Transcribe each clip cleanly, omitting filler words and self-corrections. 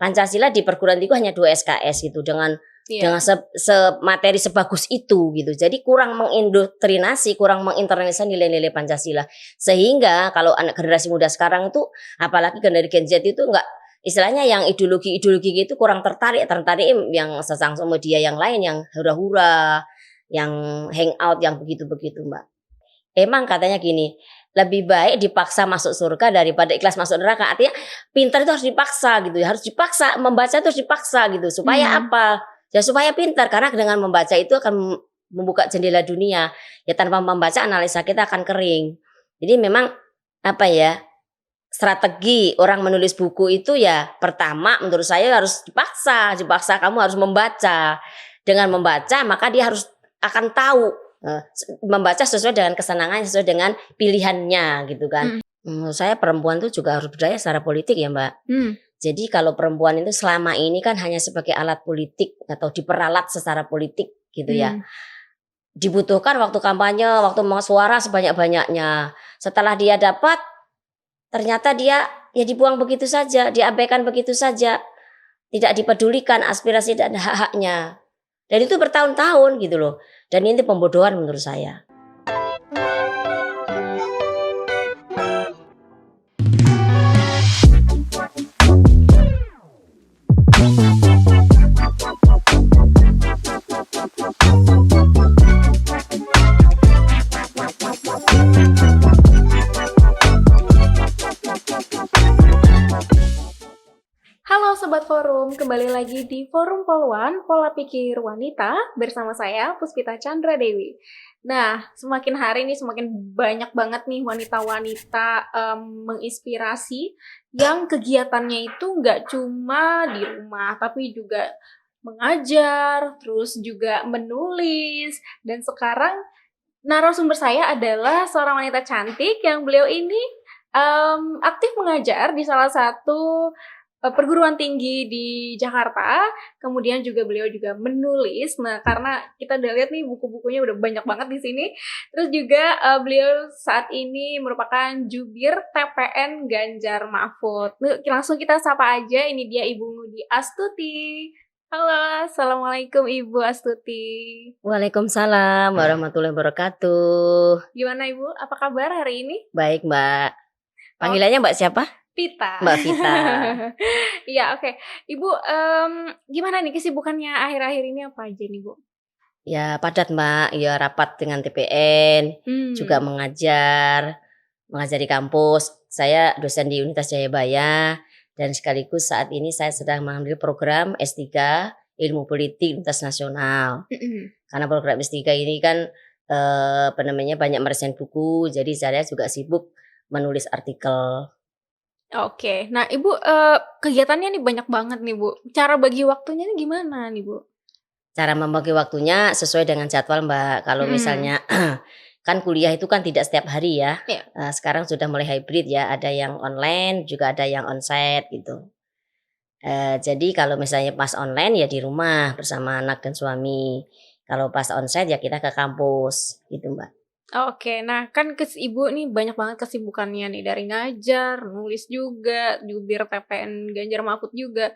Pancasila di perguruan tinggi hanya 2 SKS gitu dengan materi sebagus itu gitu. Jadi kurang mengindoktrinasi, kurang menginternalisasi nilai-nilai Pancasila. Sehingga kalau anak generasi muda sekarang itu, apalagi generasi Gen Z itu enggak, istilahnya yang ideologi gitu kurang tertarik yang sosmed media yang lain yang hura-hura, yang hangout, yang begitu-begitu, Mbak. Emang katanya gini, lebih baik dipaksa masuk surga daripada ikhlas masuk neraka. Artinya pintar itu harus dipaksa gitu ya, harus dipaksa, membaca itu harus dipaksa gitu. Supaya apa? Ya supaya pintar, karena dengan membaca itu akan membuka jendela dunia. Ya tanpa membaca analisa kita akan kering. Jadi memang apa ya, strategi orang menulis buku itu ya pertama menurut saya harus dipaksa kamu harus membaca. Dengan membaca maka dia harus akan tahu, membaca sesuai dengan kesenangannya, sesuai dengan pilihannya gitu kan. Menurut saya perempuan itu juga harus berdaya secara politik ya Mbak. Jadi kalau perempuan itu selama ini kan hanya sebagai alat politik atau diperalat secara politik gitu ya. Dibutuhkan waktu kampanye, waktu mau suara sebanyak-banyaknya. Setelah dia dapat, ternyata dia ya dibuang begitu saja, diabaikan begitu saja. Tidak dipedulikan aspirasi dan hak-haknya. Dan itu bertahun-tahun gitu loh. Dan ini pembodohan menurut saya. Halo Sobat Forum, kembali lagi di Forum Poluan, Pola Pikir Wanita bersama saya Puspita Chandra Dewi. Nah, semakin hari ini semakin banyak banget nih wanita-wanita menginspirasi yang kegiatannya itu nggak cuma di rumah, tapi juga mengajar, terus juga menulis, dan sekarang narasumber saya adalah seorang wanita cantik yang beliau ini aktif mengajar di salah satu perguruan tinggi di Jakarta. Kemudian juga beliau juga menulis. Nah, karena kita udah lihat nih buku-bukunya udah banyak banget di sini. Terus juga beliau saat ini merupakan jubir TPN Ganjar Mahfud. Langsung kita sapa aja. Ini dia Ibu Ngudi Astuti. Halo, Assalamualaikum Ibu Astuti. Waalaikumsalam warahmatullahi wabarakatuh. Gimana Ibu? Apa kabar hari ini? Baik Mbak. Panggilannya Mbak siapa? Vita. Mbak Vita. Iya, oke. Ibu, gimana nih kesibukannya akhir-akhir ini apa aja nih Bu? Ya padat Mbak, ya rapat dengan TPN, juga mengajar di kampus. Saya dosen di Universitas Jayabaya dan sekaligus saat ini saya sedang mengambil program S3 Ilmu Politik Lintas Nasional. Karena program S3 ini kan banyak meresensi buku, jadi saya juga sibuk menulis artikel. Oke, nah Ibu kegiatannya nih banyak banget nih Bu. Cara bagi waktunya nih gimana nih Bu? Cara membagi waktunya sesuai dengan jadwal Mbak. Kalau misalnya kan kuliah itu kan tidak setiap hari ya. Sekarang sudah mulai hybrid ya. Ada yang online juga ada yang onsite gitu. Jadi kalau misalnya pas online ya di rumah bersama anak dan suami. Kalau pas onsite ya kita ke kampus gitu Mbak. Oke, nah kan Ibu nih banyak banget kesibukannya nih, dari ngajar, nulis juga, jubir TPN Ganjar Mahfud juga.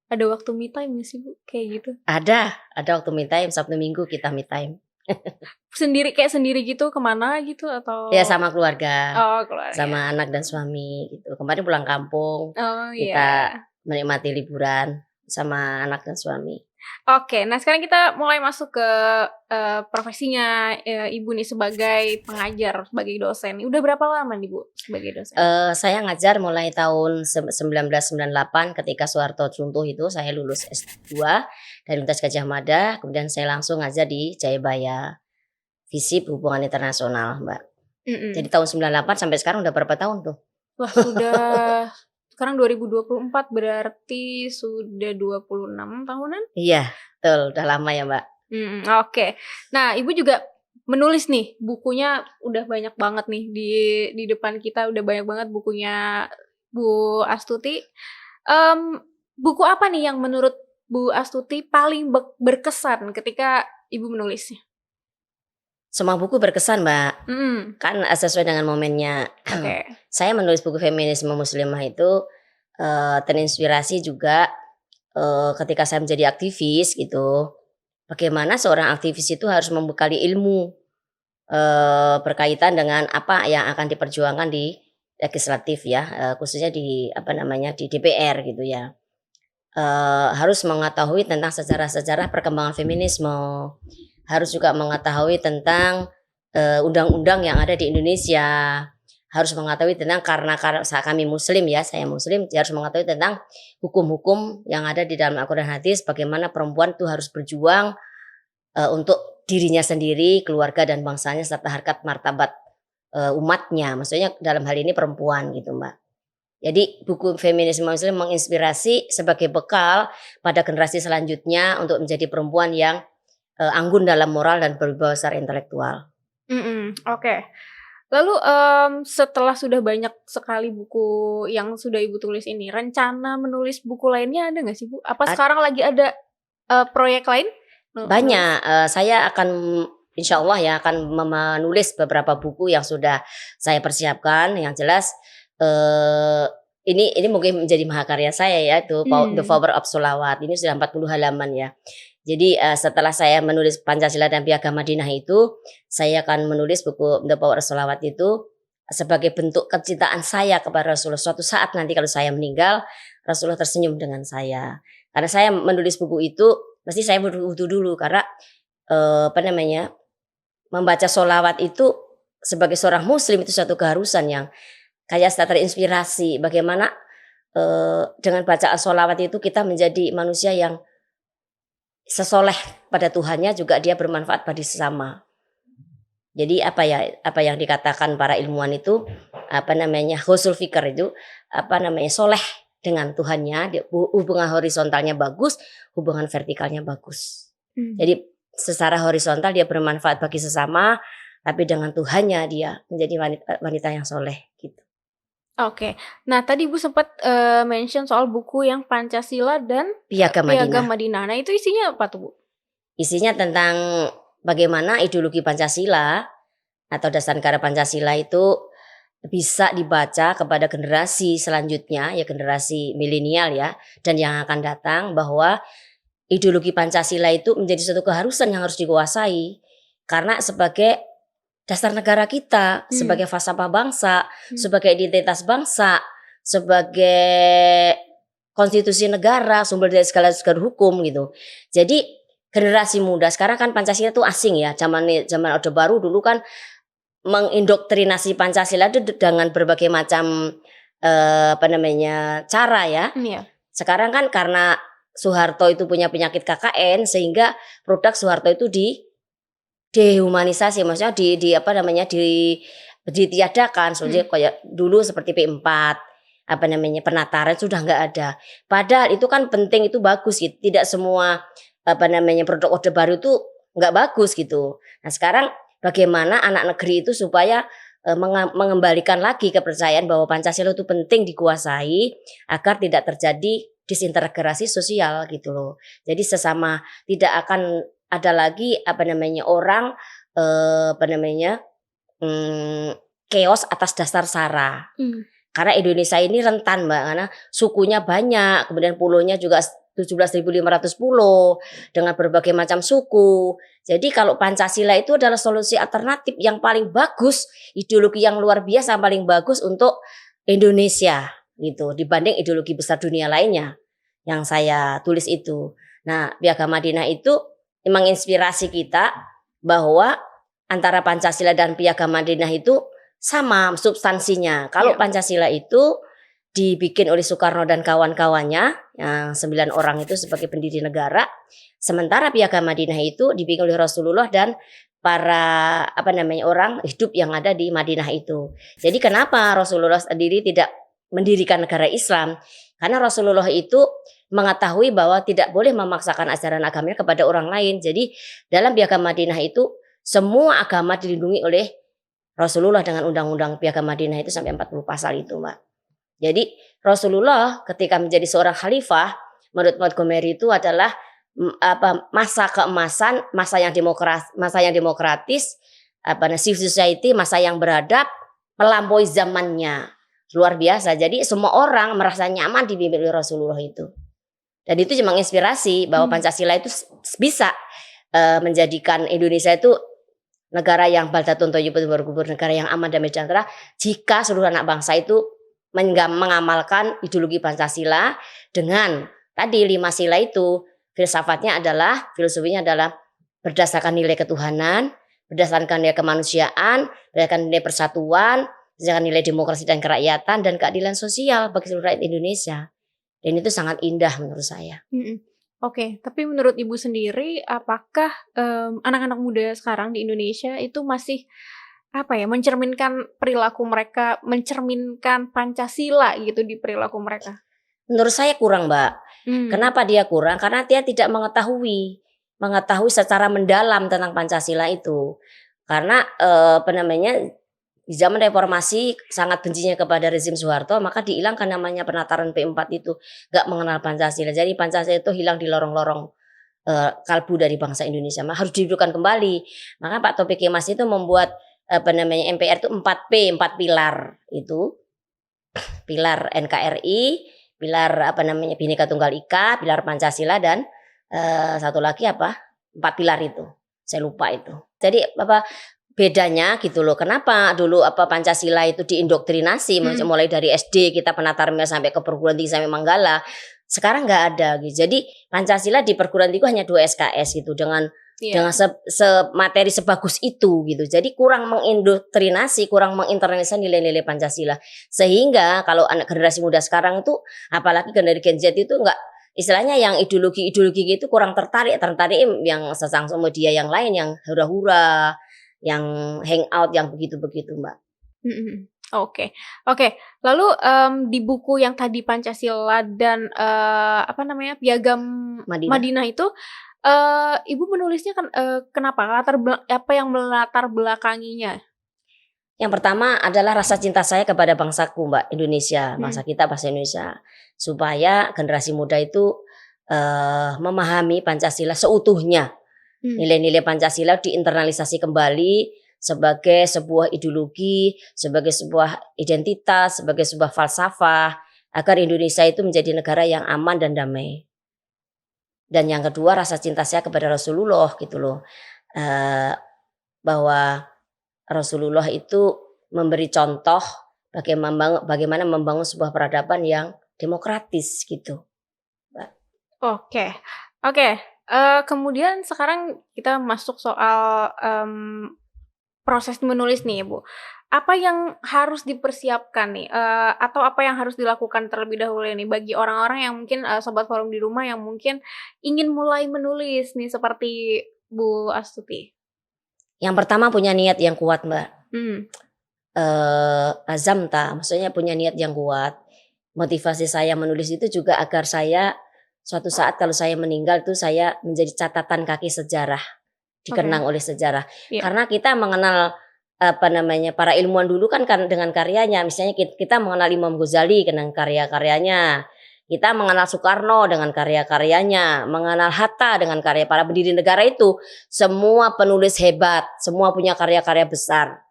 Ada waktu me time nggak sih Bu kayak gitu? Ada waktu me time. Sabtu Minggu kita me time. Sendiri gitu kemana gitu atau? Ya sama keluarga. Oh, keluarga. Sama anak dan suami gitu. Kemarin pulang kampung. Oh kita menikmati liburan sama anak dan suami. Oke, nah sekarang kita mulai masuk ke profesinya Ibu nih sebagai pengajar, sebagai dosen. Udah berapa lama nih Bu sebagai dosen? Saya ngajar mulai tahun 1998 ketika Soeharto runtuh itu saya lulus S2 dari Universitas Gadjah Mada. Kemudian saya langsung ngajar di Jayabaya, FISIP Hubungan Internasional Mbak. Jadi tahun 98 sampai sekarang udah berapa tahun tuh? Wah sudah... Sekarang 2024 berarti sudah 26 tahunan? Iya, betul. Udah lama ya Mbak. Oke. Nah Ibu juga menulis nih, bukunya udah banyak banget nih di depan kita, udah banyak banget bukunya Bu Astuti. Buku apa nih yang menurut Bu Astuti paling berkesan ketika Ibu menulisnya? Semua buku berkesan Mbak, kan sesuai dengan momennya. Saya menulis buku feminisme muslimah itu terinspirasi juga ketika saya menjadi aktivis gitu, bagaimana seorang aktivis itu harus membekali ilmu berkaitan dengan apa yang akan diperjuangkan di legislatif ya, khususnya di apa namanya di DPR gitu ya. Harus mengetahui tentang sejarah-sejarah perkembangan feminisme, harus juga mengetahui tentang undang-undang yang ada di Indonesia, harus mengetahui tentang karena kami Muslim ya, saya Muslim, harus mengetahui tentang hukum-hukum yang ada di dalam Al-Quran hadis, bagaimana perempuan itu harus berjuang untuk dirinya sendiri, keluarga dan bangsanya serta harkat martabat umatnya, maksudnya dalam hal ini perempuan gitu Mbak. Jadi buku Feminisme Muslim menginspirasi sebagai bekal pada generasi selanjutnya untuk menjadi perempuan yang anggun dalam moral dan berwibawa secara intelektual. Oke. Lalu setelah sudah banyak sekali buku yang sudah Ibu tulis ini, rencana menulis buku lainnya ada nggak sih Bu? Apa sekarang lagi ada proyek lain? Banyak. Saya akan insya Allah ya akan menulis beberapa buku yang sudah saya persiapkan. Yang jelas ini mungkin menjadi mahakarya saya ya, itu The Power of Sholawat. Ini sudah 40 halaman ya. Jadi setelah saya menulis Pancasila dan Piagam Madinah itu, saya akan menulis buku The Power of Sholawat itu sebagai bentuk kecintaan saya kepada Rasulullah. Suatu saat nanti kalau saya meninggal, Rasulullah tersenyum dengan saya. Karena saya menulis buku itu, mesti saya berwudu dulu karena membaca sholawat itu sebagai seorang Muslim itu satu keharusan yang kayak terinspirasi bagaimana dengan bacaan sholawat itu kita menjadi manusia yang sesoleh pada Tuhannya, juga dia bermanfaat bagi sesama. Jadi apa yang dikatakan para ilmuwan itu husnul fikr itu soleh dengan Tuhannya, hubungan horizontalnya bagus, hubungan vertikalnya bagus. Jadi secara horizontal dia bermanfaat bagi sesama, tapi dengan Tuhannya dia menjadi wanita yang soleh gitu. Oke. Nah, tadi Ibu sempat mention soal buku yang Pancasila dan Piagam Madinah. Nah, itu isinya apa tuh Bu? Isinya tentang bagaimana ideologi Pancasila atau dasar negara Pancasila itu bisa dibaca kepada generasi selanjutnya, ya generasi milenial ya, dan yang akan datang, bahwa ideologi Pancasila itu menjadi suatu keharusan yang harus dikuasai. Karena sebagai dasar negara kita, sebagai falsafah bangsa, sebagai identitas bangsa, sebagai konstitusi negara, sumber dari segala hukum gitu. Jadi generasi muda sekarang kan Pancasila itu asing ya, zaman Orde Baru dulu kan mengindoktrinasi Pancasila itu dengan berbagai macam cara ya. Sekarang kan karena Soeharto itu punya penyakit KKN sehingga produk Soeharto itu dehumanisasi, maksudnya ditiadakan, soalnya kayak dulu seperti P4 penataran sudah nggak ada. Padahal itu kan penting, itu bagus gitu. Tidak semua produk Orde Baru itu nggak bagus gitu. Nah sekarang bagaimana anak negeri itu supaya mengembalikan lagi kepercayaan bahwa Pancasila itu penting dikuasai agar tidak terjadi disintegrasi sosial gitu loh. Jadi sesama tidak akan ada lagi orang chaos atas dasar sara. Karena Indonesia ini rentan Mbak, karena sukunya banyak, kemudian pulaunya juga 17.500 pulau dengan berbagai macam suku. Jadi kalau Pancasila itu adalah solusi alternatif yang paling bagus, ideologi yang luar biasa paling bagus untuk Indonesia gitu, dibanding ideologi besar dunia lainnya yang saya tulis itu. Nah, Piagam Madinah itu menginspirasi kita bahwa antara Pancasila dan Piagam Madinah itu sama substansinya. Kalau Pancasila itu dibikin oleh Soekarno dan kawan-kawannya yang 9 orang itu sebagai pendiri negara, sementara Piagam Madinah itu dibikin oleh Rasulullah dan para orang hidup yang ada di Madinah itu. Jadi kenapa Rasulullah sendiri tidak mendirikan negara Islam? Karena Rasulullah itu mengetahui bahwa tidak boleh memaksakan ajaran agamanya kepada orang lain. Jadi dalam Piagam Madinah itu semua agama dilindungi oleh Rasulullah dengan undang-undang Piagam Madinah itu sampai 40 pasal itu Mbak. Jadi Rasulullah ketika menjadi seorang khalifah, menurut Montgomery itu adalah masa keemasan, masa yang demokratis, civil society, masa yang beradab, melampaui zamannya. Luar biasa. Jadi semua orang merasa nyaman dibimbing oleh Rasulullah itu. Dan itu menginspirasi bahwa Pancasila itu bisa menjadikan Indonesia itu negara yang baldatun thayyibun warahmatullahi wabarakatuh, negara yang aman damai sejahtera jika seluruh anak bangsa itu mengamalkan ideologi Pancasila dengan tadi 5 sila itu. Filsafatnya adalah, filosofinya adalah berdasarkan nilai ketuhanan, berdasarkan nilai kemanusiaan, berdasarkan nilai persatuan, berdasarkan nilai demokrasi dan kerakyatan dan keadilan sosial bagi seluruh rakyat Indonesia. Dan itu sangat indah menurut saya. Oke, tapi menurut Ibu sendiri, apakah anak-anak muda sekarang di Indonesia itu masih mencerminkan perilaku mereka, mencerminkan Pancasila gitu di perilaku mereka? Menurut saya kurang, Mbak. Kenapa dia kurang? Karena dia tidak mengetahui secara mendalam tentang Pancasila itu. Karena di zaman reformasi sangat bencinya kepada rezim Soeharto, maka dihilangkan namanya penataran P4 itu, nggak mengenal Pancasila. Jadi Pancasila itu hilang di lorong-lorong kalbu dari bangsa Indonesia. Harus dihidupkan kembali. Maka Pak Taufik Kemas itu membuat MPR itu 4P, 4 pilar itu. Pilar NKRI, pilar Bhinneka Tunggal Ika, pilar Pancasila, dan satu lagi 4 pilar itu. Saya lupa itu. Jadi bedanya gitu loh. Kenapa dulu Pancasila itu diindoktrinasi mulai dari SD kita penataran sampai ke perguruan tinggi sampai Manggala. Sekarang nggak ada gitu. Jadi Pancasila di perguruan tinggi hanya 2 SKS gitu dengan materi sebagus itu gitu. Jadi kurang mengindoktrinasi, kurang menginternalisasi nilai-nilai Pancasila. Sehingga kalau anak generasi muda sekarang itu, apalagi generasi Gen Z itu enggak, istilahnya yang ideologi gitu kurang tertarik yang sesangsung media yang lain, yang hura-hura, yang hangout, yang begitu-begitu, Mbak. Oke. Lalu di buku yang tadi Pancasila dan Piagam Madinah itu, Ibu menulisnya kan kenapa? Apa yang melatar belakanginya? Yang pertama adalah rasa cinta saya kepada bangsaku, Mbak, Indonesia, bangsa kita, bangsa Indonesia, supaya generasi muda itu memahami Pancasila seutuhnya. Nilai-nilai Pancasila diinternalisasi kembali sebagai sebuah ideologi, sebagai sebuah identitas, sebagai sebuah falsafah, agar Indonesia itu menjadi negara yang aman dan damai. Dan yang kedua, rasa cinta saya kepada Rasulullah gitu loh, bahwa Rasulullah itu memberi contoh bagaimana membangun sebuah peradaban yang demokratis gitu. Oke. Kemudian sekarang kita masuk soal proses menulis nih, Bu. Apa yang harus dipersiapkan nih, atau apa yang harus dilakukan terlebih dahulu nih bagi orang-orang yang mungkin Sobat Forum di rumah yang mungkin ingin mulai menulis nih seperti Bu Astuti? Yang pertama punya niat yang kuat, Mbak. Maksudnya punya niat yang kuat. Motivasi saya menulis itu juga agar saya suatu saat kalau saya meninggal itu saya menjadi catatan kaki sejarah, dikenang oleh sejarah. Karena kita mengenal para ilmuwan dulu kan dengan karyanya. Misalnya kita mengenal Imam Ghazali dengan karya-karyanya. Kita mengenal Soekarno dengan karya-karyanya, mengenal Hatta dengan karya para pendiri negara itu. Semua penulis hebat, semua punya karya-karya besar.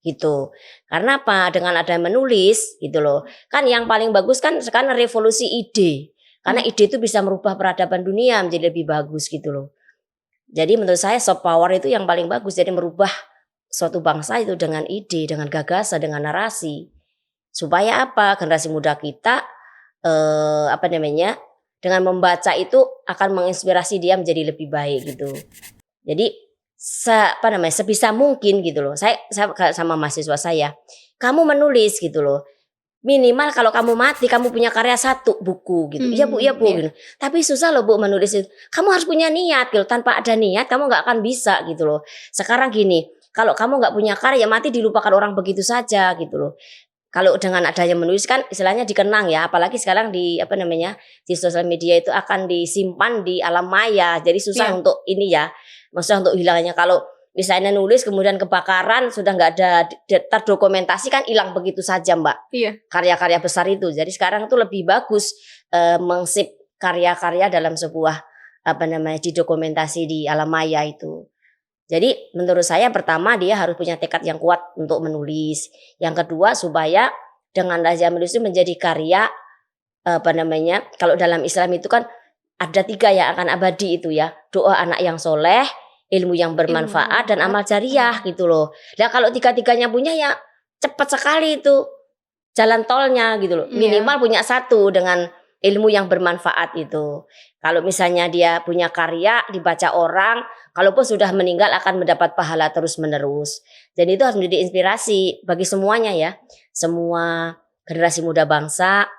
Gitu. Karena apa? Dengan ada menulis gitu loh. Kan yang paling bagus kan sekarang revolusi ide. Karena ide itu bisa merubah peradaban dunia menjadi lebih bagus gitu loh. Jadi menurut saya soft power itu yang paling bagus. Jadi merubah suatu bangsa itu dengan ide, dengan gagasan, dengan narasi. Supaya apa? Generasi muda kita dengan membaca itu akan menginspirasi dia menjadi lebih baik gitu. Jadi sebisa mungkin gitu loh. Saya sama mahasiswa saya, kamu menulis gitu loh. Minimal kalau kamu mati kamu punya karya 1 buku gitu. Iya Bu gitu. Tapi susah loh Bu menulis itu. Kamu harus punya niat gitu. Tanpa ada niat kamu nggak akan bisa gitu loh. Sekarang gini, kalau kamu nggak punya karya mati dilupakan orang begitu saja gitu loh. Kalau dengan adanya menulis kan istilahnya dikenang ya, apalagi sekarang di di sosial media itu akan disimpan di alam maya. Jadi susah untuk maksudnya untuk hilangnya. Kalau misalnya nulis kemudian kebakaran sudah nggak ada terdokumentasi kan hilang begitu saja, Mbak. Karya-karya besar itu. Jadi sekarang itu lebih bagus mengsip karya-karya dalam sebuah didokumentasi di alam maya itu. Jadi menurut saya pertama dia harus punya tekad yang kuat untuk menulis. Yang kedua supaya dengan menulis itu menjadi karya kalau dalam Islam itu kan ada 3 yang akan abadi itu ya. Doa anak yang soleh, ilmu yang bermanfaat, dan amal jariah gitu loh. Nah kalau 3-tiganya punya ya cepat sekali itu jalan tolnya gitu loh. Minimal punya 1 dengan ilmu yang bermanfaat itu. Kalau misalnya dia punya karya dibaca orang, kalaupun sudah meninggal akan mendapat pahala terus menerus. Jadi itu harus menjadi inspirasi bagi semuanya ya. Semua generasi muda bangsa,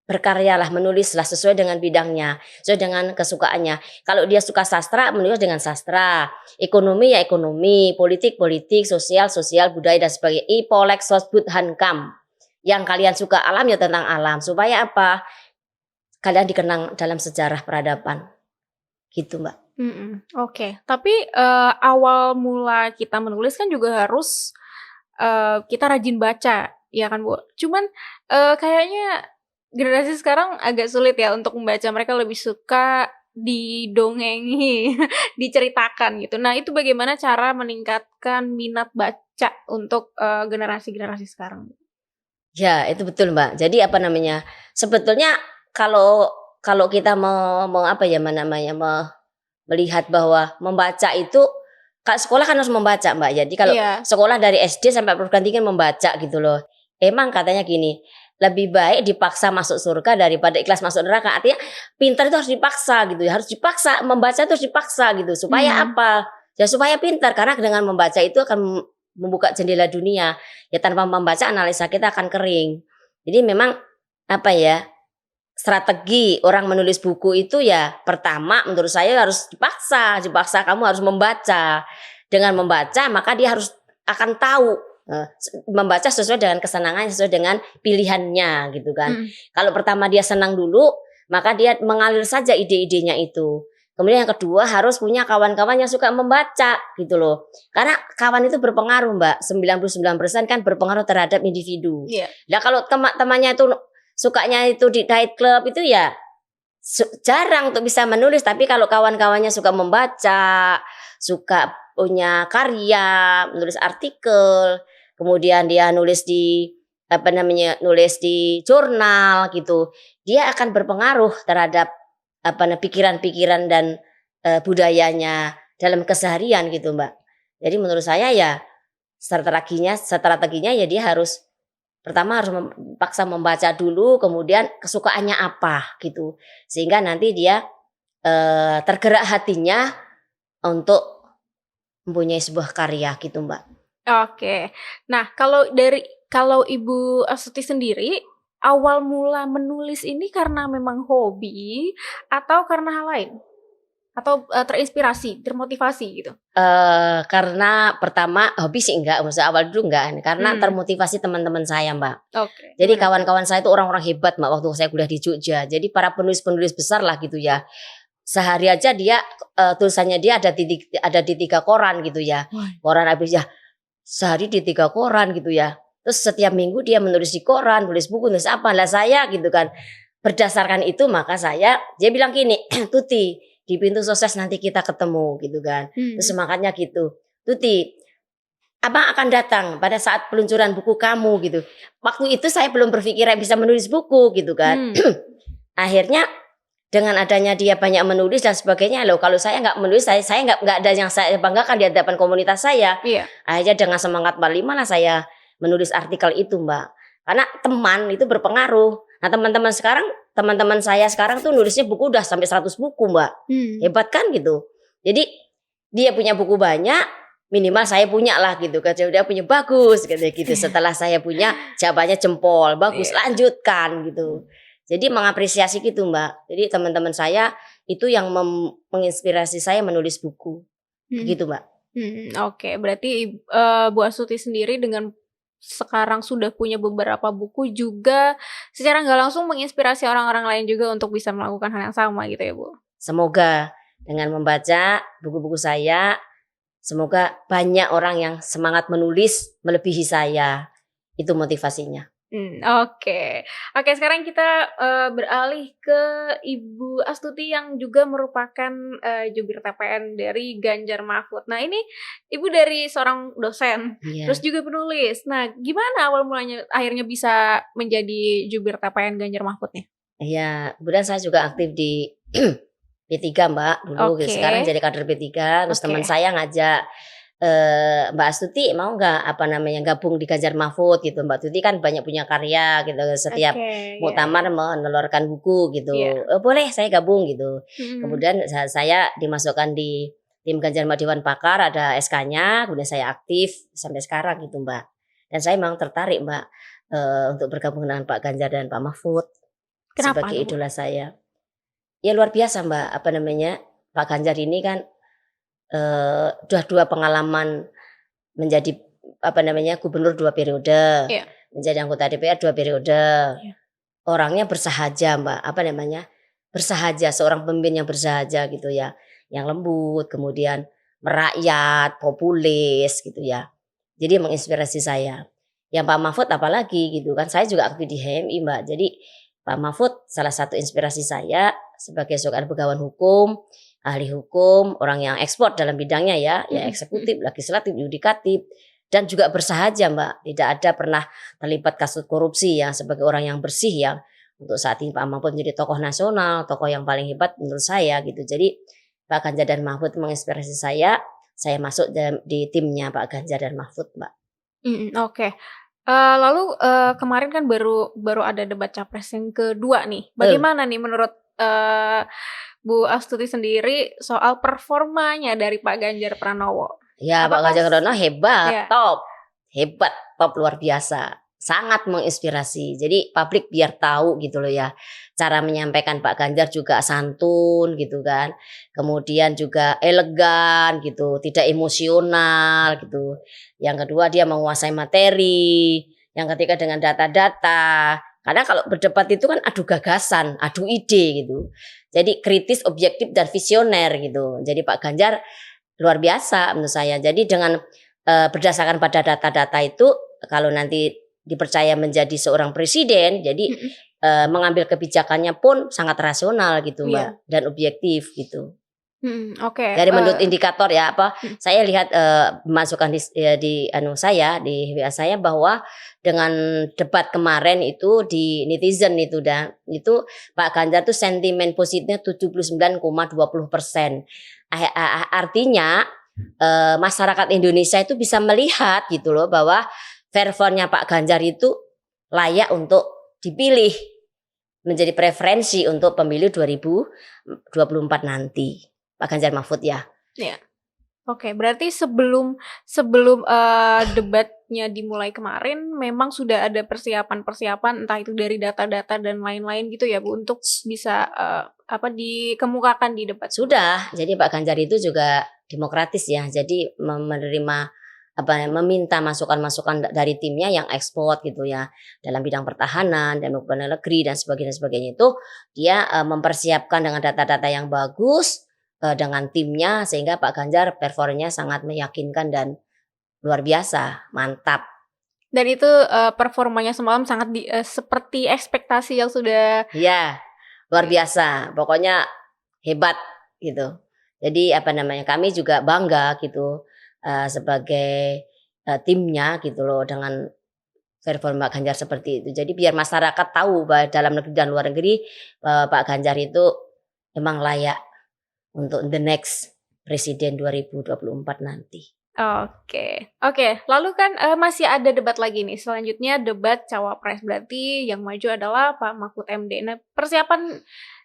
berkaryalah, menulislah sesuai dengan bidangnya, sesuai dengan kesukaannya. Kalau dia suka sastra, menulis dengan sastra. Ekonomi ya ekonomi, politik, sosial, budaya dan sebagainya. Ipolek sosbud hankam. Yang kalian suka alam ya tentang alam. Supaya apa? Kalian dikenang dalam sejarah peradaban. Gitu Mbak. Oke. Tapi awal mula kita menulis kan juga harus kita rajin baca, ya kan Bu? Cuman kayaknya generasi sekarang agak sulit ya untuk membaca. Mereka lebih suka didongengi, diceritakan gitu. Nah itu bagaimana cara meningkatkan minat baca untuk generasi-generasi sekarang? Ya itu betul Mbak. Jadi apa namanya? Sebetulnya kalau kita mau apa ya namanya melihat bahwa membaca itu sekolah kan harus membaca Mbak. Jadi kalau sekolah dari SD sampai perguruan tinggi membaca gitu loh. Emang katanya gini, lebih baik dipaksa masuk surga daripada ikhlas masuk neraka. Artinya pintar itu harus dipaksa gitu ya. Harus dipaksa, membaca itu harus dipaksa gitu. Supaya apa? Ya supaya pintar. Karena dengan membaca itu akan membuka jendela dunia. Ya tanpa membaca analisa kita akan kering. Jadi memang apa ya, strategi orang menulis buku itu ya pertama menurut saya harus dipaksa kamu harus membaca. Dengan membaca maka dia harus akan tahu membaca sesuai dengan kesenangannya, sesuai dengan pilihannya gitu kan. Kalau pertama dia senang dulu maka dia mengalir saja ide-idenya itu. Kemudian yang kedua harus punya kawan-kawan yang suka membaca gitu loh. Karena kawan itu berpengaruh Mbak. 99% kan berpengaruh terhadap individu. Nah kalau teman-temannya itu sukanya itu di night club itu ya jarang untuk bisa menulis. Tapi kalau kawan-kawannya suka membaca, suka punya karya, menulis artikel, kemudian dia nulis di nulis di jurnal gitu, dia akan berpengaruh terhadap pikiran-pikiran dan budayanya dalam keseharian gitu Mbak. Jadi menurut saya ya strateginya ya dia harus pertama harus paksa membaca dulu, kemudian kesukaannya apa gitu. Sehingga nanti dia tergerak hatinya untuk mempunyai sebuah karya gitu Mbak. Oke. Nah, kalau Ibu Astuti sendiri awal mula menulis ini karena memang hobi atau karena hal lain? Atau terinspirasi, termotivasi gitu? Karena pertama hobi sih enggak, maksudnya awal dulu enggak, karena termotivasi teman-teman saya Mbak. Jadi kawan-kawan saya itu orang-orang hebat Mbak waktu saya kuliah di Jogja. Jadi para penulis-penulis besar lah gitu ya. Sehari aja dia tulisannya dia ada di 3 koran gitu ya. Koran habis ya sehari di 3 koran gitu ya. Terus setiap minggu dia menulis di koran, nulis buku, nulis apa lah saya gitu kan. Berdasarkan itu maka dia bilang gini, Tuti di pintu sukses nanti kita ketemu gitu kan. Terus semangatnya gitu. Tuti, Abang akan datang pada saat peluncuran buku kamu gitu. Waktu itu saya belum berpikiran bisa menulis buku gitu kan. Akhirnya dengan adanya dia banyak menulis dan sebagainya loh. Kalau saya nggak menulis, saya nggak ada yang saya banggakan di hadapan komunitas saya. Akhirnya dengan semangat 45 lah saya menulis artikel itu Mbak. Karena teman itu berpengaruh. Nah teman-teman saya sekarang tuh nulisnya buku udah sampai 100 buku Mbak. Hebat kan gitu. Jadi dia punya buku banyak, minimal saya punya lah gitu kan. Dia punya bagus gitu. Setelah saya punya jawabannya jempol, bagus lanjutkan gitu. Jadi mengapresiasi gitu Mbak. Jadi teman-teman saya itu yang menginspirasi saya menulis buku. Gitu Mbak. Oke, berarti Bu Astuti sendiri dengan sekarang sudah punya beberapa buku juga secara nggak langsung menginspirasi orang-orang lain juga untuk bisa melakukan hal yang sama gitu ya Bu. Semoga dengan membaca buku-buku saya, semoga banyak orang yang semangat menulis melebihi saya. Itu motivasinya. Oke, sekarang kita beralih ke Ibu Astuti yang juga merupakan jubir TPN dari Ganjar Mahfud. Nah ini Ibu dari seorang dosen, terus juga penulis. Nah gimana awal mulanya akhirnya bisa menjadi jubir TPN Ganjar Mahfudnya? Iya, kemudian saya juga aktif di P3 Mbak dulu, Oke. sekarang jadi kader P3. Terus Oke. teman saya ngajak, Mbak Astuti mau nggak gabung di Ganjar Mahfud gitu. Mbak Astuti kan banyak punya karya gitu, setiap Oke, muktamar menelurkan buku gitu. Iya. Boleh saya gabung gitu. Mm-mm. Kemudian saya dimasukkan di tim Ganjar Mahfud Dewan Pakar, ada SK-nya, kemudian saya aktif sampai sekarang gitu Mbak. Dan saya memang tertarik Mbak untuk bergabung dengan Pak Ganjar dan Pak Mahfud. Kenapa Sebagai tuh, Bu? idola saya. Ya luar biasa Mbak, Pak Ganjar ini kan udah 2 pengalaman menjadi gubernur 2 periode, Iya. menjadi anggota DPR 2 periode. Iya. Orangnya bersahaja Mbak, bersahaja, seorang pemimpin yang bersahaja gitu ya, yang lembut, kemudian merakyat, populis gitu ya. Jadi menginspirasi saya. Yang Pak Mahfud apalagi gitu kan, saya juga aktif di HMI Mbak. Jadi Pak Mahfud salah satu inspirasi saya sebagai seorang pegawai hukum, ahli hukum, orang yang ekspor dalam bidangnya ya eksekutif, legislatif, yudikatif, dan juga bersahaja Mbak. Tidak ada pernah terlibat kasus korupsi ya, sebagai orang yang bersih ya. Untuk saat ini Pak Mahfud menjadi tokoh nasional, tokoh yang paling hebat menurut saya gitu. Jadi Pak Ganjar dan Mahfud menginspirasi saya masuk di timnya Pak Ganjar dan Mahfud Mbak. Oke. Lalu kemarin kan baru ada debat capres yang kedua nih. Bagaimana nih menurut Bu Astuti sendiri soal performanya dari Pak Ganjar Pranowo? Ya, Pak Ganjar Pranowo hebat, Ya. top luar biasa. Sangat menginspirasi. Jadi publik biar tahu gitu loh ya. Cara menyampaikan Pak Ganjar juga santun gitu kan. Kemudian juga elegan gitu, tidak emosional gitu. Yang kedua dia menguasai materi. Yang ketiga dengan data-data. Karena kalau berdebat itu kan adu gagasan, adu ide gitu. Jadi kritis, objektif dan visioner gitu. Jadi Pak Ganjar luar biasa menurut saya. Jadi dengan berdasarkan pada data-data itu, kalau nanti dipercaya menjadi seorang presiden, jadi mengambil kebijakannya pun sangat rasional gitu Mbak, dan objektif gitu. Oke. Dari menurut indikator ya saya lihat masukan di WA saya bahwa dengan debat kemarin itu di netizen itu Pak Ganjar tuh sentimen positifnya 79,20%. Artinya masyarakat Indonesia itu bisa melihat gitu loh bahwa performnya Pak Ganjar itu layak untuk dipilih menjadi preferensi untuk pemilu 2024 nanti. Pak Ganjar Mahfud ya. Iya. Oke, berarti sebelum debatnya dimulai kemarin memang sudah ada persiapan entah itu dari data-data dan lain-lain gitu ya Bu untuk bisa dikemukakan di debat. Sudah. Jadi Pak Ganjar itu juga demokratis ya. Jadi meminta masukan-masukan dari timnya yang ekspor gitu ya, dalam bidang pertahanan dan hubungan negeri dan sebagainya itu dia mempersiapkan dengan data-data yang bagus dengan timnya sehingga Pak Ganjar performanya sangat meyakinkan dan luar biasa, mantap. Dan itu performanya semalam sangat seperti ekspektasi yang sudah. Ya, luar biasa. Pokoknya hebat gitu. Jadi kami juga bangga gitu. Sebagai timnya gitu loh dengan performa Pak Ganjar seperti itu. Jadi biar masyarakat tahu bahwa dalam negeri dan luar negeri Pak Ganjar itu memang layak untuk the next presiden 2024 nanti. Oke. Lalu kan masih ada debat lagi nih. Selanjutnya debat cawapres, berarti yang maju adalah Pak Mahfud MD. Nah, persiapan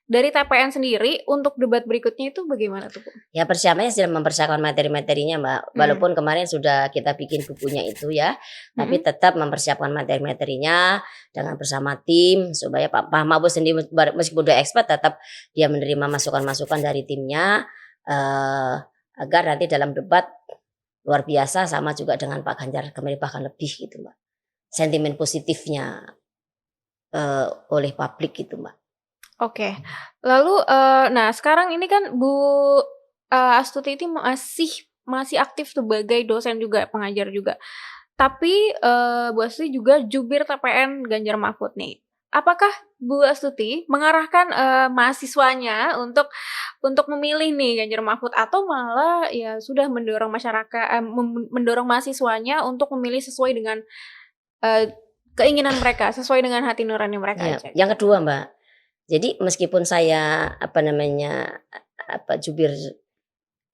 dari TPN sendiri untuk debat berikutnya itu bagaimana tuh Bu? Ya persiapannya sudah mempersiapkan materi-materinya Mbak. Walaupun kemarin sudah kita bikin bukunya itu ya. Tapi tetap mempersiapkan materi-materinya dengan bersama tim. Supaya Pak Mahfud sendiri meskipun udah expert tetap dia menerima masukan-masukan dari timnya. Agar nanti dalam debat luar biasa sama juga dengan Pak Ganjar. Kemarin bahkan lebih gitu Mbak. Sentimen positifnya oleh publik gitu Mbak. Oke, lalu nah sekarang ini kan Bu Astuti ini masih aktif sebagai dosen juga, pengajar juga. Tapi Bu Astuti juga jubir TPN Ganjar Mahfud nih. Apakah Bu Astuti mengarahkan mahasiswanya untuk memilih nih Ganjar Mahfud atau malah ya sudah mendorong mendorong mahasiswanya untuk memilih sesuai dengan keinginan mereka, sesuai dengan hati nurani mereka aja? Yang kedua Mbak. Jadi meskipun saya jubir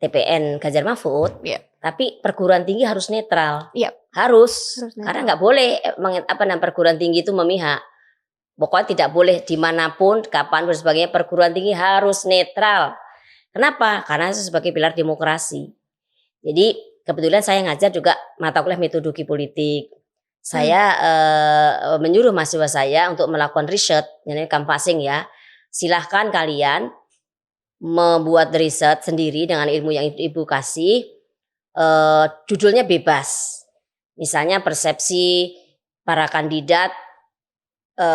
TPN Ganjar Mahfud, tapi perguruan tinggi harus netral, harus karena nggak boleh perguruan tinggi itu memihak. Pokoknya tidak boleh dimanapun, kapan dan sebagainya, perguruan tinggi harus netral. Kenapa? Karena itu sebagai pilar demokrasi. Jadi kebetulan saya ngajar juga mata kuliah metodologi politik. Saya menyuruh mahasiswa saya untuk melakukan riset, ini canvassing ya. Silahkan kalian membuat riset sendiri dengan ilmu yang ibu kasih, judulnya bebas. Misalnya persepsi para kandidat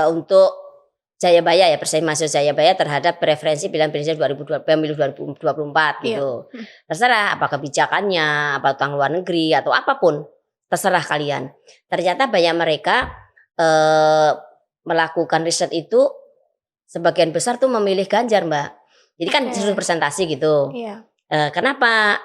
untuk Jayabaya ya, persepsi mahasiswa Jayabaya terhadap preferensi pilihan presiden pemilu 2024 gitu. Terserah apa kebijakannya, apa utang luar negeri atau apapun, terserah kalian. Ternyata banyak mereka melakukan riset itu sebagian besar tuh memilih Ganjar, Mbak. Jadi kan disuruh presentasi gitu. Kenapa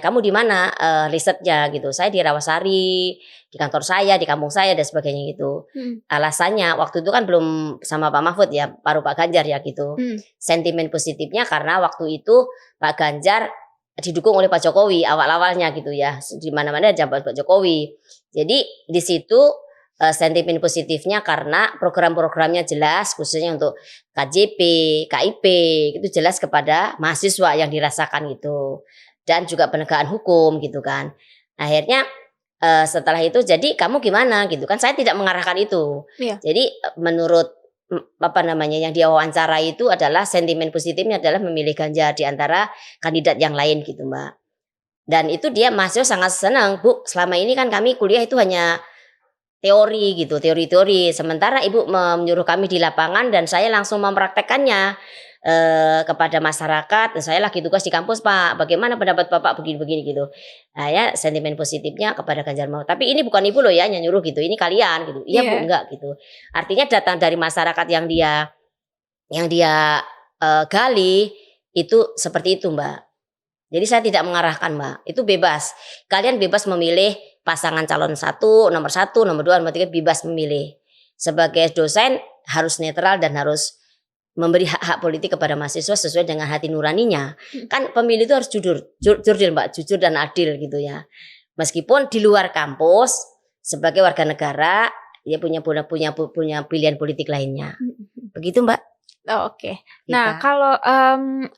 kamu di mana risetnya gitu? Saya di Rawasari, di kantor saya, di kampung saya dan sebagainya gitu. Alasannya waktu itu kan belum sama Pak Mahfud ya, baru Pak Ganjar ya gitu. Sentimen positifnya karena waktu itu Pak Ganjar didukung oleh Pak Jokowi awal-awalnya gitu ya. Di mana-mana jabat Pak Jokowi. Jadi di situ sentimen positifnya karena program-programnya jelas, khususnya untuk KJP, KIP itu jelas kepada mahasiswa yang dirasakan gitu, dan juga penegakan hukum gitu kan. Akhirnya setelah itu jadi kamu gimana gitu kan, saya tidak mengarahkan itu. Jadi menurut yang dia wawancara itu adalah sentimen positifnya adalah memilih Ganjar di antara kandidat yang lain gitu Mbak. Dan itu dia mahasiswa sangat senang, Bu, selama ini kan kami kuliah itu hanya teori gitu, teori-teori. Sementara Ibu menyuruh kami di lapangan dan saya langsung mempraktekkannya kepada masyarakat. Dan saya lagi tugas di kampus, Pak. Bagaimana pendapat Bapak begini-begini gitu. Nah ya sentimen positifnya kepada Ganjar Mahfud. Tapi ini bukan Ibu loh ya yang nyuruh gitu. Ini kalian gitu. Iya Bu, enggak gitu. Artinya datang dari masyarakat yang dia gali itu seperti itu, Mbak. Jadi saya tidak mengarahkan, Mbak. Itu bebas. Kalian bebas memilih pasangan calon nomor 1, nomor 2, nomor 3, bebas memilih. Sebagai dosen harus netral dan harus memberi hak-hak politik kepada mahasiswa sesuai dengan hati nuraninya. Kan pemilih itu harus jujur Mbak, jujur dan adil gitu ya. Meskipun di luar kampus sebagai warga negara dia punya pilihan politik lainnya. Begitu, Mbak. Oh, oke. Nah, kalau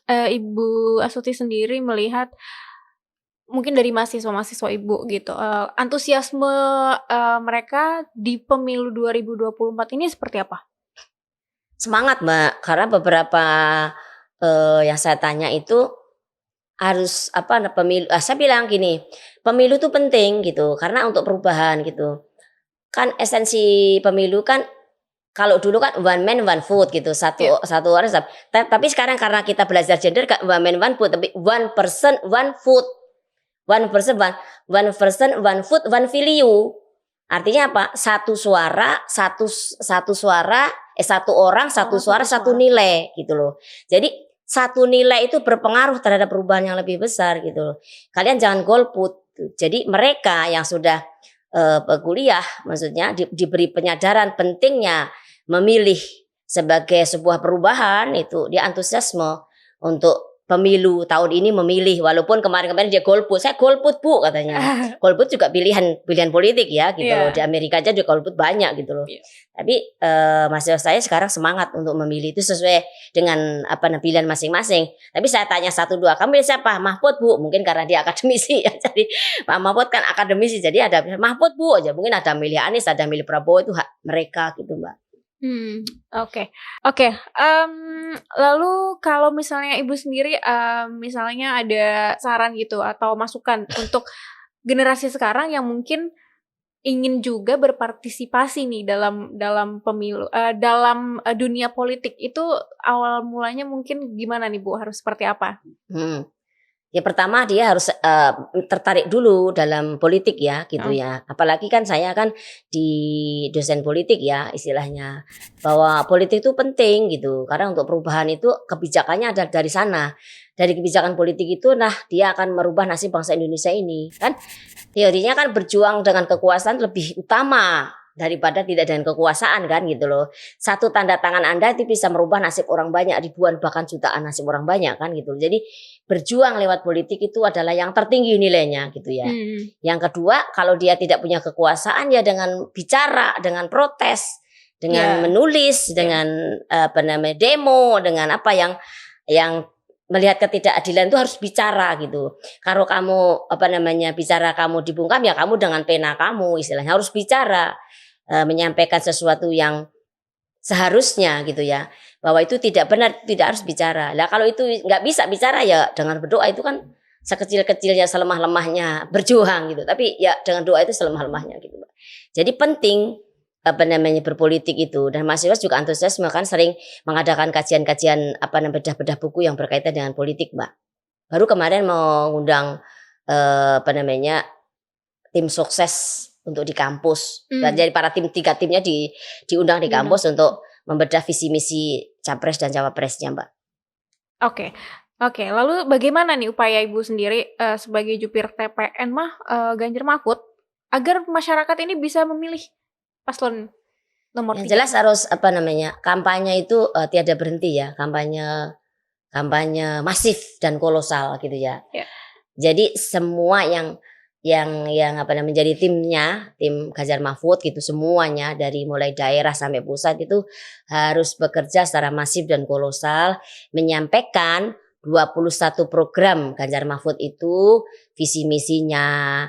Ibu Astuti sendiri melihat mungkin dari mahasiswa Ibu gitu, antusiasme mereka di pemilu 2024 ini seperti apa? Semangat, Mbak, karena beberapa yang saya tanya itu harus pemilu. Saya bilang gini, pemilu itu penting gitu, karena untuk perubahan gitu. Kan esensi pemilu kan kalau dulu kan one man one vote gitu, satu orang. Tapi sekarang karena kita belajar gender one man one vote, tapi one person one vote. One person one vote one value. Artinya apa? Satu orang satu suara satu nilai gitu loh. Jadi satu nilai itu berpengaruh terhadap perubahan yang lebih besar gitu loh. Kalian jangan golput. Jadi mereka yang sudah kuliah maksudnya diberi penyadaran pentingnya memilih sebagai sebuah perubahan, itu dia antusiasme untuk pemilu tahun ini memilih, walaupun kemarin-kemarin dia golput. Saya golput Bu katanya. Golput juga pilihan politik ya gitu loh. Di Amerika aja juga golput banyak gitu loh. Tapi mahasiswa saya sekarang semangat untuk memilih itu sesuai dengan pilihan masing-masing. Tapi saya tanya 1-2, kamu milih siapa? Mahfud Bu. Mungkin karena dia akademisi ya. Jadi Pak Mahfud kan akademisi, jadi ada Mahfud Bu aja. Mungkin ada milih Anies, ada milih Prabowo, itu hak mereka gitu Mbak. Oke. Lalu kalau misalnya Ibu sendiri misalnya ada saran gitu atau masukan untuk generasi sekarang yang mungkin ingin juga berpartisipasi nih dalam pemilu, dalam dunia politik, itu awal mulanya mungkin gimana nih Bu? Harus seperti apa? Ya pertama dia harus tertarik dulu dalam politik ya gitu ya. Apalagi kan saya kan di dosen politik ya istilahnya. Bahwa politik itu penting gitu. Karena untuk perubahan itu kebijakannya ada dari sana. Dari kebijakan politik itu dia akan merubah nasib bangsa Indonesia ini. Kan teorinya kan berjuang dengan kekuasaan lebih utama daripada tidak dengan kekuasaan kan gitu loh. Satu tanda tangan Anda itu bisa merubah nasib orang banyak, ribuan bahkan jutaan nasib orang banyak kan gitu. Jadi berjuang lewat politik itu adalah yang tertinggi nilainya gitu ya. Yang kedua, kalau dia tidak punya kekuasaan ya dengan bicara, dengan protes, dengan menulis, dengan demo, dengan apa yang melihat ketidakadilan itu harus bicara gitu. Kalau kamu bicara kamu dibungkam ya kamu dengan pena kamu istilahnya harus bicara, menyampaikan sesuatu yang seharusnya gitu ya. Bahwa itu tidak benar, tidak harus bicara. Lah kalau itu nggak bisa bicara ya dengan berdoa itu kan sekecil-kecilnya selemah-lemahnya berjuang gitu. Tapi ya dengan doa itu selemah-lemahnya gitu. Jadi penting berpolitik itu, dan mahasiswa juga antusias bahkan sering mengadakan kajian-kajian bedah-bedah buku yang berkaitan dengan politik, Mbak. Baru kemarin mau ngundang tim sukses untuk di kampus. Dan jadi para tiga timnya diundang di kampus untuk membedah visi misi capres dan cawapresnya, Mbak. Oke, lalu bagaimana nih upaya Ibu sendiri sebagai jupir TPN Ganjar Mahfud agar masyarakat ini bisa memilih paslon nomor 3? Yang jelas harus kampanye itu tiada berhenti ya, kampanye masif dan kolosal gitu ya. Jadi semua yang menjadi tim Ganjar Mahfud gitu semuanya dari mulai daerah sampai pusat itu harus bekerja secara masif dan kolosal menyampaikan 21 program Ganjar Mahfud itu visi misinya.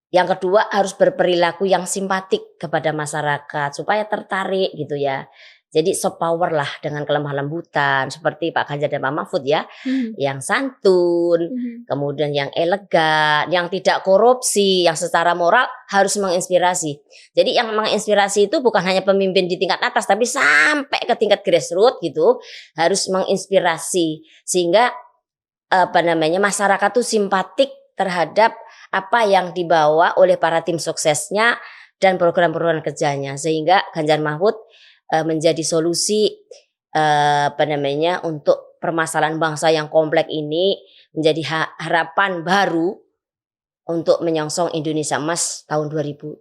Yang kedua harus berperilaku yang simpatik kepada masyarakat supaya tertarik gitu ya. Jadi soft power lah dengan kelemah lembutan seperti Pak Ganjar dan Pak Mahfud ya. Yang santun, kemudian yang elegan, yang tidak korupsi, yang secara moral harus menginspirasi. Jadi yang menginspirasi itu bukan hanya pemimpin di tingkat atas tapi sampai ke tingkat grassroots gitu, harus menginspirasi sehingga masyarakat tuh simpatik terhadap apa yang dibawa oleh para tim suksesnya dan program-program kerjanya sehingga Ganjar Mahfud menjadi solusi untuk permasalahan bangsa yang kompleks ini, menjadi harapan baru untuk menyongsong Indonesia Emas tahun 2045.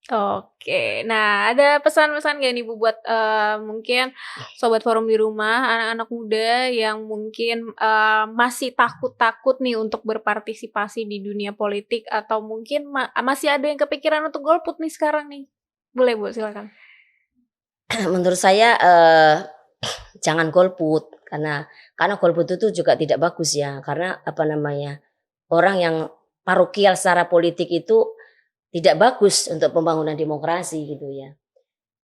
Oke, nah ada pesan-pesan gak nih Bu buat mungkin sobat forum di rumah, anak-anak muda yang mungkin masih takut-takut nih untuk berpartisipasi di dunia politik atau mungkin masih ada yang kepikiran untuk golput nih sekarang nih? Boleh Bu, silakan. Menurut saya jangan golput karena golput itu juga tidak bagus ya, karena orang yang parokial secara politik itu tidak bagus untuk pembangunan demokrasi gitu ya.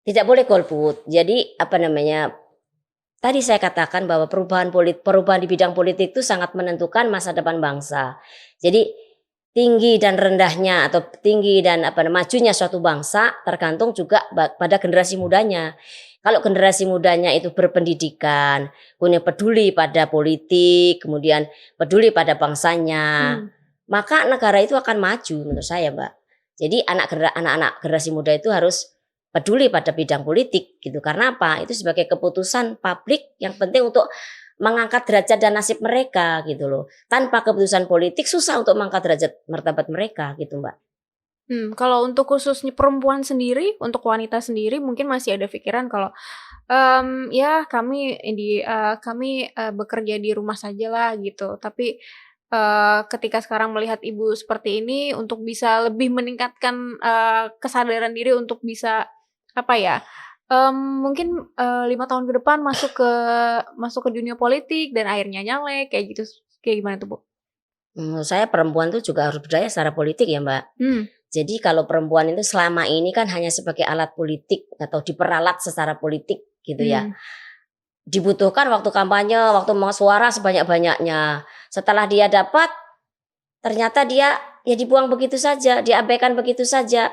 Tidak boleh golput. Jadi tadi saya katakan bahwa perubahan di bidang politik itu sangat menentukan masa depan bangsa. Jadi tinggi dan rendahnya atau tinggi dan majunya suatu bangsa tergantung juga pada generasi mudanya. Kalau generasi mudanya itu berpendidikan, punya peduli pada politik, kemudian peduli pada bangsanya, maka negara itu akan maju menurut saya, Mbak. Jadi anak-anak generasi muda itu harus peduli pada bidang politik gitu. Karena apa? Itu sebagai keputusan publik yang penting untuk mengangkat derajat dan nasib mereka gitu loh. Tanpa keputusan politik susah untuk mengangkat derajat martabat mereka gitu, Mbak. Kalau untuk khususnya perempuan sendiri, untuk wanita sendiri mungkin masih ada pikiran kalau ya kami bekerja di rumah saja lah gitu. Tapi ketika sekarang melihat Ibu seperti ini untuk bisa lebih meningkatkan kesadaran diri untuk bisa mungkin 5 tahun ke depan masuk ke dunia politik dan akhirnya nyalek kayak gitu, kayak gimana tuh Bu? Menurut saya perempuan tuh juga harus berdaya secara politik ya, Mbak. Jadi kalau perempuan itu selama ini kan hanya sebagai alat politik atau diperalat secara politik gitu ya. Dibutuhkan waktu kampanye, waktu mau suara sebanyak-banyaknya. Setelah dia dapat, ternyata dia ya dibuang begitu saja, diabaikan begitu saja.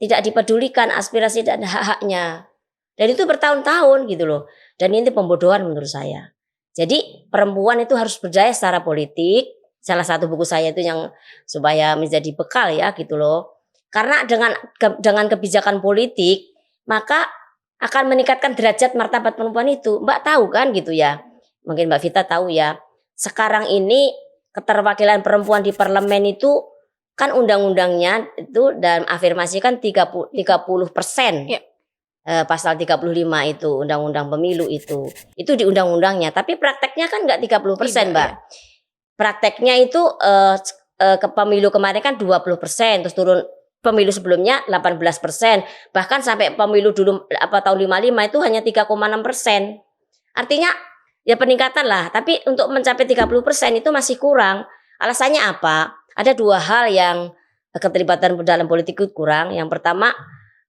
Tidak dipedulikan aspirasi dan hak-haknya. Dan itu bertahun-tahun gitu loh. Dan ini pembodohan menurut saya. Jadi perempuan itu harus berdaya secara politik. Salah satu buku saya itu yang supaya menjadi bekal ya gitu loh. Karena dengan kebijakan politik, maka akan meningkatkan derajat martabat perempuan itu. Mbak tahu kan gitu ya. Mungkin Mbak Vita tahu ya. Sekarang ini keterwakilan perempuan di parlemen itu kan undang-undangnya itu dan afirmasi kan 30%. Ya. Pasal 35 itu undang-undang pemilu itu di undang-undangnya, tapi prakteknya kan nggak 30%, Mbak. Ya. Prakteknya itu ke pemilu kemarin kan 20%, terus turun pemilu sebelumnya 18%, bahkan sampai pemilu dulu tahun 55 itu hanya 3,6%. Artinya ya peningkatan lah, tapi untuk mencapai 30% itu masih kurang. Alasannya apa? Ada dua hal yang keterlibatan dalam politik itu kurang. Yang pertama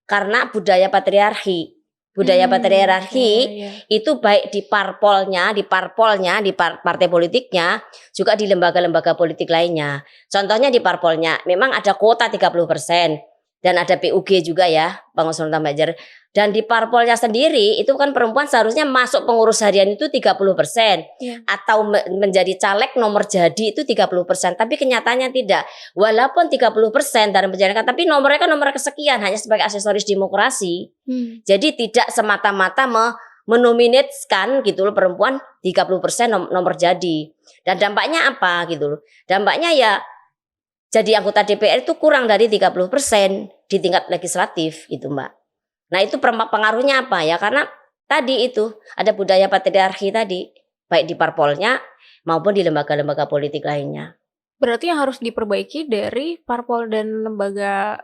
karena budaya patriarki. Budaya patriarki itu baik di parpolnya, di partai politiknya, juga di lembaga-lembaga politik lainnya. Contohnya di parpolnya, memang ada kuota 30% dan ada PUG juga ya, pengusul tambah. Dan di parpolnya sendiri itu kan perempuan seharusnya masuk pengurus harian itu 30%, atau menjadi caleg nomor jadi itu 30%, tapi kenyataannya tidak. Walaupun 30% dalam menjalankan, tapi nomornya kan nomor kesekian, hanya sebagai aksesoris demokrasi. Jadi tidak semata-mata menominatkan gitu loh perempuan 30% nomor jadi. Dan dampaknya apa gitu loh? Dampaknya ya jadi anggota DPR itu kurang dari 30% di tingkat legislatif gitu, Mbak. Nah itu pengaruhnya apa ya? Karena tadi itu ada budaya patriarki tadi, baik di parpolnya maupun di lembaga-lembaga politik lainnya. Berarti yang harus diperbaiki dari parpol dan lembaga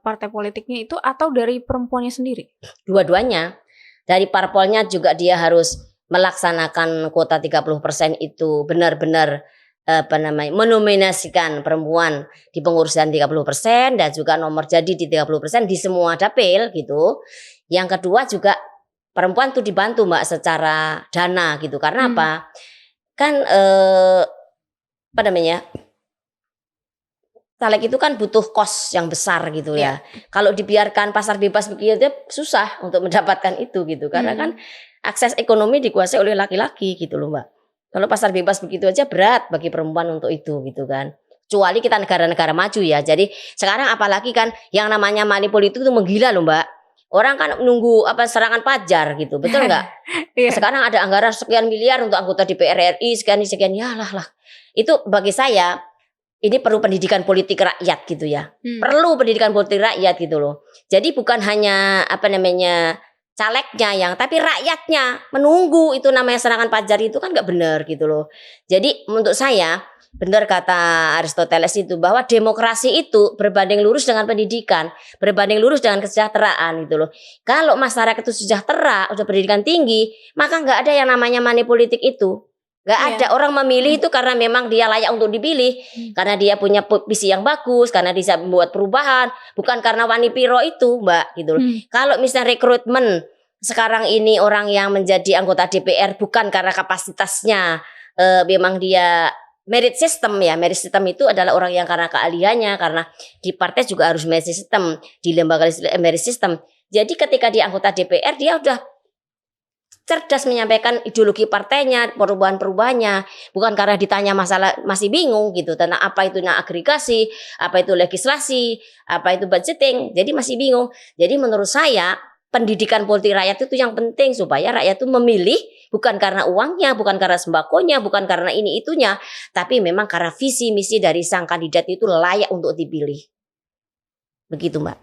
partai politiknya itu, atau dari perempuannya sendiri? Dua-duanya. Dari parpolnya juga dia harus melaksanakan kuota 30% itu benar-benar menominasikan perempuan di pengurusan 30% dan juga nomor jadi di 30% di semua dapil gitu. Yang kedua juga perempuan tuh dibantu, Mbak, secara dana gitu. Karena apa? Kan caleg itu kan butuh kos yang besar gitu ya. Kalau dibiarkan pasar bebas begitu susah untuk mendapatkan itu gitu. Karena kan akses ekonomi dikuasai oleh laki-laki gitu loh, Mbak. Kalau pasar bebas begitu aja berat bagi perempuan untuk itu gitu kan. Kecuali kita negara-negara maju ya. Jadi sekarang apalagi kan yang namanya money politik itu menggila loh, Mbak. Orang kan nunggu serangan Fajar gitu, betul nggak? Sekarang ada anggaran sekian miliar untuk anggota DPR RI, sekian ya lah. Itu bagi saya ini perlu pendidikan politik rakyat gitu ya. Perlu pendidikan politik rakyat gitu loh. Jadi bukan hanya calegnya tapi rakyatnya menunggu itu namanya serangan Fajar itu kan nggak benar gitu loh. Jadi menurut saya benar kata Aristoteles itu bahwa demokrasi itu berbanding lurus dengan pendidikan, berbanding lurus dengan kesejahteraan gitu loh. Kalau masyarakat itu sejahtera, udah pendidikan tinggi, maka nggak ada yang namanya money politik itu. Nggak ada. Orang memilih itu karena memang dia layak untuk dipilih, karena dia punya visi yang bagus, karena dia membuat perubahan, bukan karena wani piro itu, Mbak gitu loh. Kalau misalnya rekrutmen sekarang ini orang yang menjadi anggota DPR bukan karena kapasitasnya, memang dia merit system ya. Merit system itu adalah orang yang karena keahliannya, karena di partai juga harus merit system, di lembaga merit system. Jadi ketika dia anggota DPR dia udah cerdas menyampaikan ideologi partainya, perubahan-perubahannya, bukan karena ditanya masalah masih bingung gitu tentang apa itu agregasi, apa itu legislasi, apa itu budgeting, jadi masih bingung. Jadi menurut saya pendidikan politik rakyat itu yang penting supaya rakyat itu memilih bukan karena uangnya, bukan karena sembakonya, bukan karena ini itunya, tapi memang karena visi misi dari sang kandidat itu layak untuk dipilih. Begitu, Mbak.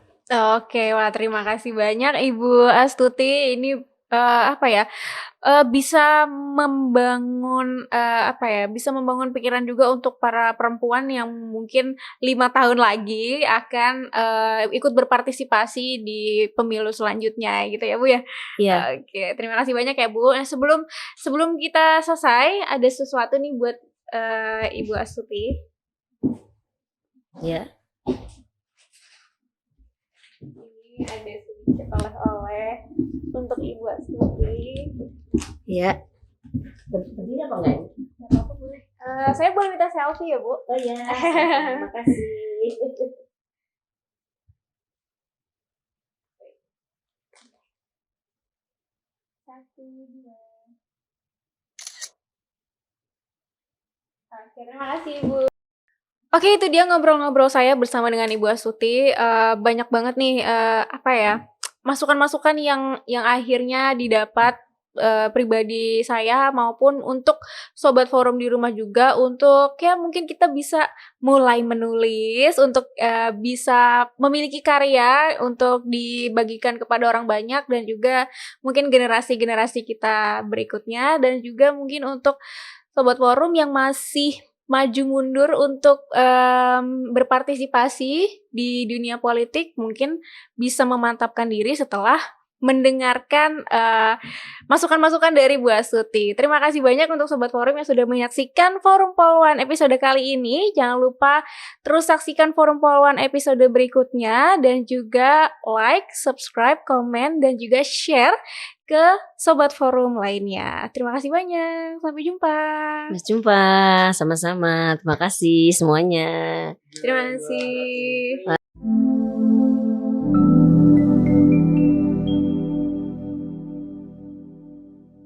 Oke, wah terima kasih banyak Ibu Astuti. Ini bisa membangun bisa membangun pikiran juga untuk para perempuan yang mungkin 5 tahun lagi akan ikut berpartisipasi di pemilu selanjutnya gitu ya Bu ya. Iya. Oke, terima kasih banyak ya Bu. Nah, sebelum kita selesai ada sesuatu nih buat Ibu Astuti. Ya. Ini ada sedikit oleh-oleh untuk Ibu Astuti. Ya. Berdiri apa enggak? Enggak apa-apa, boleh. Saya boleh minta selfie ya, Bu? Oh ya. Terima kasih. Satu, dua. Oke, terima kasih, Bu. Oke, itu dia ngobrol-ngobrol saya bersama dengan Ibu Astuti. Banyak banget nih masukan-masukan yang akhirnya didapat pribadi saya maupun untuk sobat forum di rumah juga, untuk ya mungkin kita bisa mulai menulis untuk bisa memiliki karya untuk dibagikan kepada orang banyak, dan juga mungkin generasi-generasi kita berikutnya, dan juga mungkin untuk sobat forum yang masih maju mundur untuk berpartisipasi di dunia politik, mungkin bisa memantapkan diri setelah mendengarkan masukan-masukan dari Bu Astuti. Terima kasih banyak untuk Sobat Forum yang sudah menyaksikan Forum Polwan episode kali ini. Jangan lupa terus saksikan Forum Polwan episode berikutnya, dan juga like, subscribe, komen, dan juga share ke Sobat Forum lainnya. Terima kasih banyak. Sampai jumpa. Sampai jumpa, sama-sama. Terima kasih semuanya. Terima kasih.